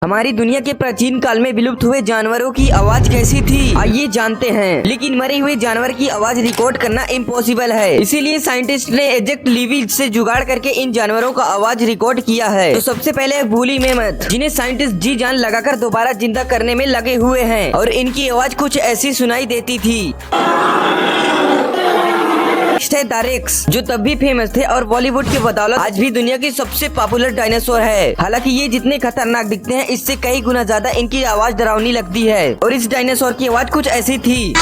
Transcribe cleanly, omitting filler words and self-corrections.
हमारी दुनिया के प्राचीन काल में विलुप्त हुए जानवरों की आवाज कैसी थी, आइए जानते हैं। लेकिन मरे हुए जानवर की आवाज रिकॉर्ड करना इम्पॉसिबल है, इसीलिए साइंटिस्ट ने एग्जैक्ट लिविज से जुगाड़ करके इन जानवरों का आवाज रिकॉर्ड किया है। तो सबसे पहले वूली मैमथ, जिन्हें साइंटिस्ट जी जान लगाकर दोबारा जिंदा करने में लगे हुए हैं, और इनकी आवाज कुछ ऐसी सुनाई देती थी। है डायरेक्स, जो तब भी फेमस थे और बॉलीवुड के बदौलत आज भी दुनिया की सबसे पॉपुलर डायनासोर है। हालांकि ये जितने खतरनाक दिखते हैं, इससे कई गुना ज्यादा इनकी आवाज डरावनी लगती है। और इस डायनासोर की आवाज कुछ ऐसी थी।